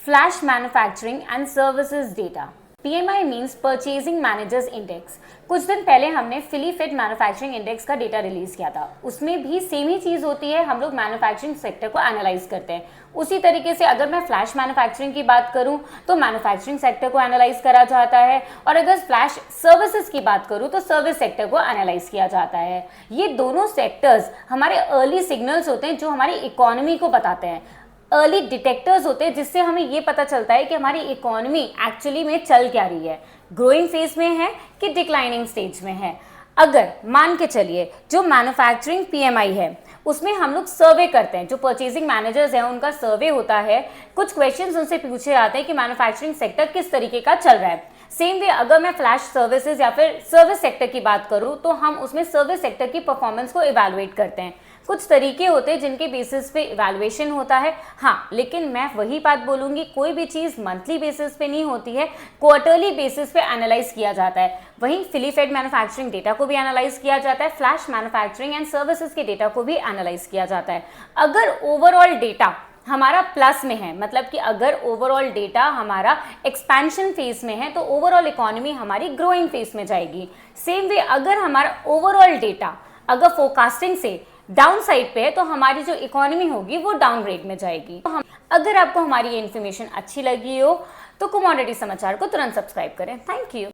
Flash Manufacturing and Services Data. PMI means Purchasing Managers Index. कुछ दिन पहले हमने फिली फिट मैन्युफैक्चरिंग इंडेक्स का डेटा रिलीज किया था। उसमें भी सेम ही चीज़ होती है, हम लोग मैन्युफैक्चरिंग सेक्टर को एनालाइज करते हैं। उसी तरीके से अगर मैं फ्लैश मैन्युफैक्चरिंग की बात करूं तो मैन्युफैक्चरिंग सेक्टर को एनालाइज करा जाता है, और अगर फ्लैश सर्विसेज की बात करूं तो सर्विस सेक्टर को एनालाइज किया जाता है। ये दोनों सेक्टर्स हमारे अर्ली सिग्नल्स होते हैं जो हमारी इकोनॉमी को बताते हैं, अर्ली डिटेक्टर्स होते हैं जिससे हमें ये पता चलता है कि हमारी इकोनॉमी एक्चुअली में चल क्या रही है, ग्रोइंग फेज में है कि डिक्लाइनिंग स्टेज में है। अगर मान के चलिए जो मैन्युफैक्चरिंग पीएमआई है उसमें हम लोग सर्वे करते हैं, जो परचेजिंग मैनेजर्स हैं उनका सर्वे होता है, कुछ क्वेश्चंस उनसे पूछे जाते हैं कि मैन्युफैक्चरिंग सेक्टर किस तरीके का चल रहा है। सेम वे अगर मैं फ्लैश सर्विसेज या फिर सर्विस सेक्टर की बात करूं तो हम उसमें सर्विस सेक्टर की परफॉर्मेंस को इवैल्यूएट करते हैं। कुछ तरीके होते हैं जिनके बेसिस पे इवैल्यूएशन होता है, हाँ, लेकिन मैं वही बात बोलूँगी, कोई भी चीज़ मंथली बेसिस पे नहीं होती है, क्वार्टरली बेसिस पे एनालाइज किया जाता है। वहीं फिली फेड मैन्युफैक्चरिंग डेटा को भी एनालाइज किया जाता है, फ्लैश मैन्युफैक्चरिंग एंड सर्विसेज के डेटा को भी एनालाइज किया जाता है। अगर ओवरऑल डेटा हमारा प्लस में है, मतलब कि अगर ओवरऑल डेटा हमारा एक्सपेंशन फेज में है तो ओवरऑल इकोनॉमी हमारी ग्रोइंग फेज में जाएगी। सेम वे अगर हमारा ओवरऑल डेटा अगर फोरकास्टिंग से डाउन साइड पे है तो हमारी जो इकोनॉमी होगी वो डाउन रेट में जाएगी। तो अगर आपको हमारी ये इन्फॉर्मेशन अच्छी लगी हो तो कमोडिटी समाचार को तुरंत सब्सक्राइब करें। Thank you.